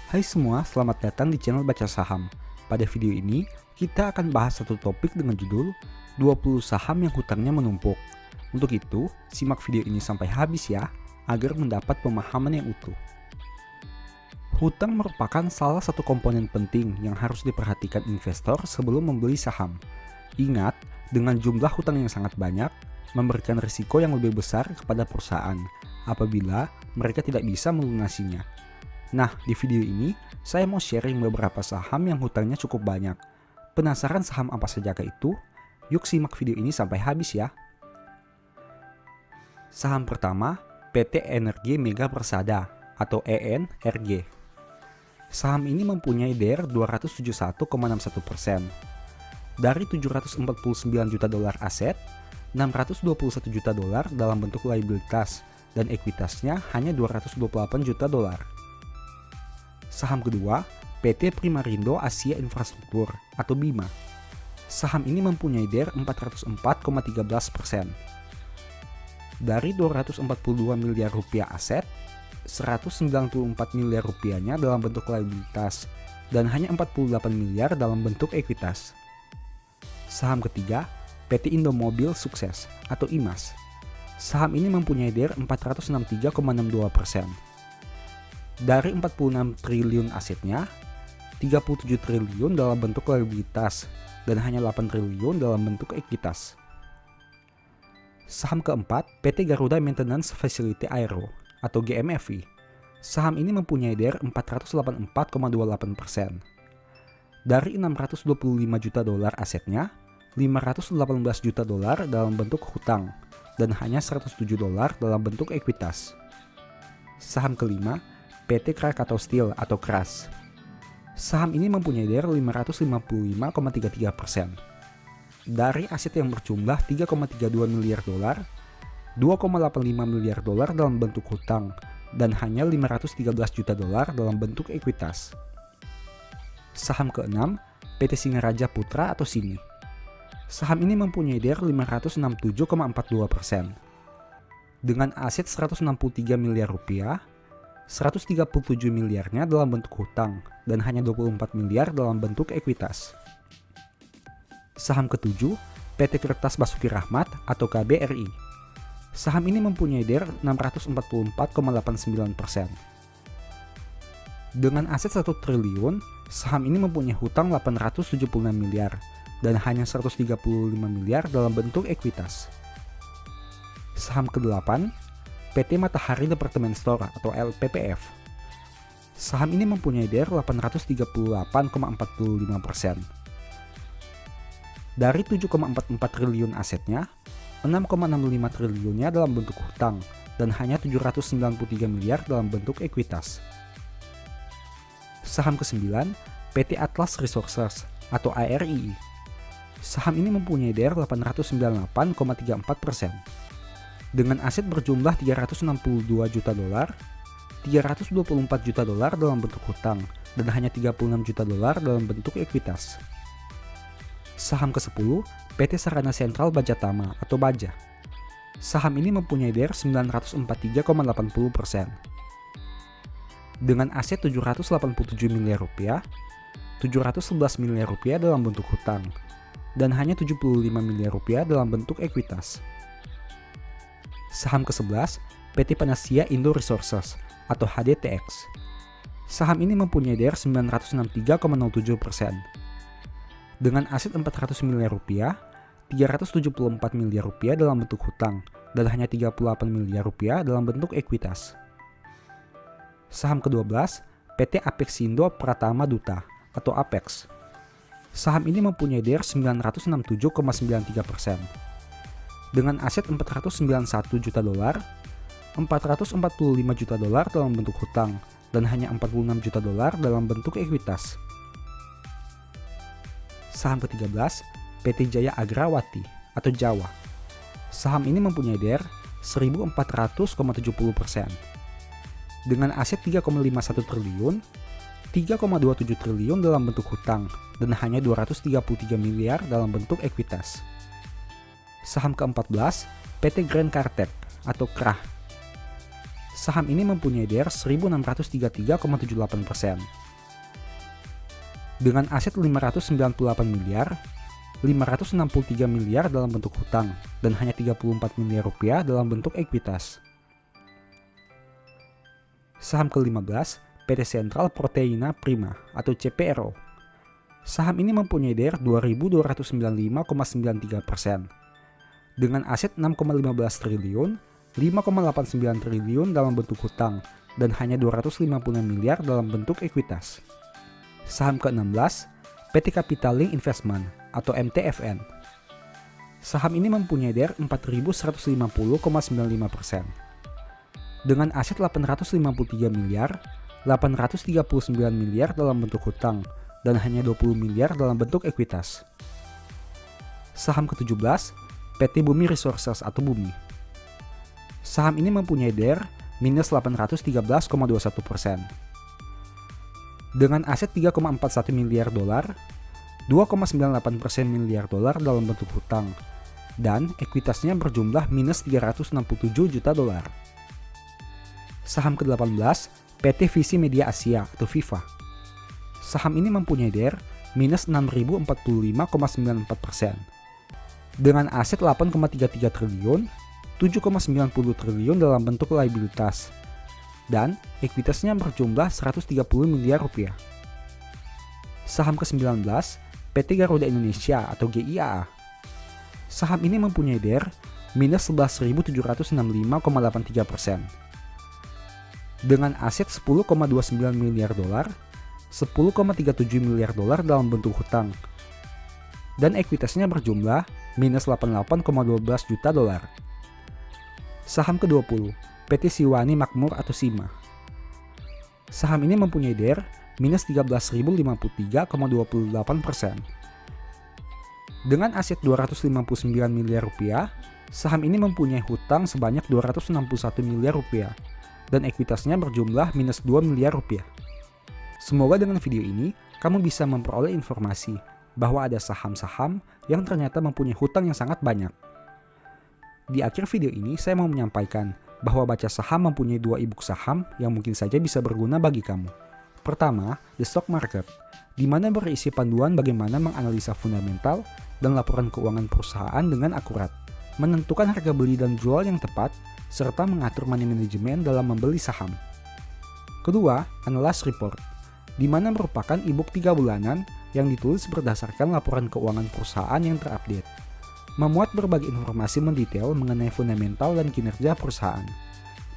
Hai semua, selamat datang di channel Baca Saham. Pada video ini, kita akan bahas satu topik dengan judul 20 saham yang hutangnya menumpuk. Untuk itu, simak video ini sampai habis ya, agar mendapat pemahaman yang utuh. Hutang merupakan salah satu komponen penting yang harus diperhatikan investor sebelum membeli saham. Ingat, dengan jumlah hutang yang sangat banyak, memberikan risiko yang lebih besar kepada perusahaan apabila mereka tidak bisa melunasinya. Nah, di video ini, saya mau sharing beberapa saham yang hutangnya cukup banyak. Penasaran saham apa saja itu? Yuk simak video ini sampai habis ya. Saham pertama, PT Energi Mega Persada atau ENRG. Saham ini mempunyai DER 271,61%. Dari 749 juta dolar aset, 621 juta dolar dalam bentuk liabilitas dan ekuitasnya hanya 228 juta dolar. Saham kedua, PT Primarindo Asia Infrastruktur atau BIMA. Saham ini mempunyai DER 404,13%. Dari 242 miliar rupiah aset, 194 miliar rupiahnya dalam bentuk liabilitas dan hanya 48 miliar dalam bentuk ekuitas. Saham ketiga, PT Indomobil Sukses atau IMAS. Saham ini mempunyai DER 463,62%. Dari 46 triliun asetnya, 37 triliun dalam bentuk liabilitas dan hanya 8 triliun dalam bentuk ekuitas. Saham keempat, PT Garuda Maintenance Facility Aero atau GMFI. Saham ini mempunyai DER 484,28%. Dari 625 juta dolar asetnya, 518 juta dolar dalam bentuk hutang dan hanya 107 dolar dalam bentuk ekuitas. Saham kelima, PT Krakatau Steel atau KRAS. Saham ini mempunyai DER 555,33%. Dari aset yang berjumlah 3,32 miliar dolar, 2,85 miliar dolar dalam bentuk hutang dan hanya 513 juta dolar dalam bentuk ekuitas. Saham keenam, PT Singaraja Putra atau SINI. Saham ini mempunyai DER 567,42%. Dengan aset 163 miliar rupiah, 137 miliarnya dalam bentuk hutang dan hanya 24 miliar dalam bentuk ekuitas. Saham ketujuh, PT Kertas Basuki Rahmat atau KBRI. Saham ini mempunyai DER 644,89%. Dengan aset 1 triliun, saham ini mempunyai hutang 876 miliar dan hanya 135 miliar dalam bentuk ekuitas. Saham ke-8, PT Matahari Department Store atau LPPF. Saham ini mempunyai DER 838,45%. Dari 7,44 triliun asetnya, 6,65 triliunnya dalam bentuk hutang dan hanya 793 miliar dalam bentuk ekuitas. Saham ke-9, PT Atlas Resources atau ARI. Saham ini mempunyai DER 898,34%. Dengan aset berjumlah 362 juta dolar, 324 juta dolar dalam bentuk hutang dan hanya 36 juta dolar dalam bentuk ekuitas. Saham ke-10, PT Sarana Sentral Bajatama atau Baja. Saham ini mempunyai DER 943,80%. Dengan aset 787 miliar rupiah, 711 miliar rupiah dalam bentuk hutang dan hanya 75 miliar rupiah dalam bentuk ekuitas. Saham ke-11, PT Panacea Indo Resources atau HDTX. Saham ini mempunyai DER 963,07%. Dengan aset 400 miliar rupiah, 374 miliar rupiah dalam bentuk hutang dan hanya 38 miliar rupiah dalam bentuk ekuitas. Saham ke-12, PT Apexindo Pratama Duta atau Apex. Saham ini mempunyai DER 967,93%. Dengan aset 491 juta dolar, 445 juta dolar dalam bentuk hutang dan hanya 46 juta dolar dalam bentuk ekuitas. Saham ke-13, PT Jaya Agrawati atau Jawa. Saham ini mempunyai DER 1400,70%. Dengan aset 3,51 triliun, 3,27 triliun dalam bentuk hutang dan hanya 233 miliar dalam bentuk ekuitas. Saham ke-14, PT Grand Kartet atau KRAH. Saham ini mempunyai DER 1633,78%. Dengan aset 598 miliar, 563 miliar dalam bentuk hutang, dan hanya 34 miliar rupiah dalam bentuk ekuitas. Saham ke-15, PT Sentral Proteina Prima atau CPRO. Saham ini mempunyai DER 2295,93%. Dengan aset 6,15 triliun, 5,89 triliun dalam bentuk hutang, dan hanya 256 miliar dalam bentuk ekuitas. Saham ke-16, PT Capitaling Investment atau MTFN. Saham ini mempunyai DER 4150,95%. Dengan aset 853 miliar, 839 miliar dalam bentuk hutang, dan hanya 20 miliar dalam bentuk ekuitas. Saham ke-17, PT Bumi Resources atau Bumi. Saham ini mempunyai DER minus 813,21%. Dengan aset 3,41 miliar dolar, 2,98% miliar dolar dalam bentuk hutang, dan ekuitasnya berjumlah minus 367 juta dolar. Saham ke-18, PT Visi Media Asia atau VIVA. Saham ini mempunyai DER minus 6.045,94%. Dengan aset 8,33 triliun, 7,90 triliun dalam bentuk liabilitas, dan ekuitasnya berjumlah 130 miliar rupiah. Saham ke-19, PT Garuda Indonesia atau GIAA. Saham ini mempunyai DER minus 11.765,83%. Dengan aset 10,29 miliar dolar, 10,37 miliar dolar dalam bentuk hutang, dan ekuitasnya berjumlah minus 88,12 juta dolar. Saham ke-20, PT Siwani Makmur atau SIMA. Saham ini mempunyai DER minus 13.053,28%. Dengan aset 259 miliar rupiah, saham ini mempunyai hutang sebanyak 261 miliar rupiah, dan ekuitasnya berjumlah minus 2 miliar rupiah. Semoga dengan video ini, kamu bisa memperoleh informasi bahwa ada saham-saham yang ternyata mempunyai hutang yang sangat banyak. Di akhir video ini, saya mau menyampaikan bahwa baca saham mempunyai 2 e-book saham yang mungkin saja bisa berguna bagi kamu. Pertama, The Stock Market, di mana berisi panduan bagaimana menganalisa fundamental dan laporan keuangan perusahaan dengan akurat, menentukan harga beli dan jual yang tepat, serta mengatur money management dalam membeli saham. Kedua, Analyst Report, di mana merupakan e-book 3 bulanan yang ditulis berdasarkan laporan keuangan perusahaan yang terupdate. Memuat berbagai informasi mendetail mengenai fundamental dan kinerja perusahaan,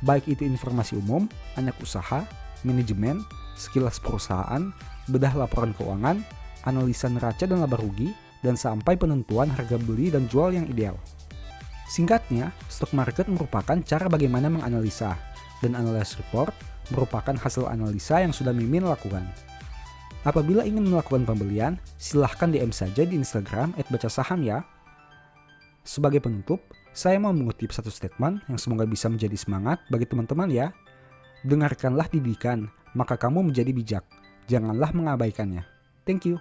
baik itu informasi umum, anak usaha, manajemen, sekilas perusahaan, bedah laporan keuangan, analisa neraca dan laba rugi, dan sampai penentuan harga beli dan jual yang ideal. Singkatnya, stock market merupakan cara bagaimana menganalisa, dan analyst report merupakan hasil analisa yang sudah Mimin lakukan. Apabila ingin melakukan pembelian, silahkan DM saja di Instagram @bacasaham ya. Sebagai penutup, saya mau mengutip satu statement yang semoga bisa menjadi semangat bagi teman-teman ya. Dengarkanlah didikan, maka kamu menjadi bijak. Janganlah mengabaikannya. Thank you.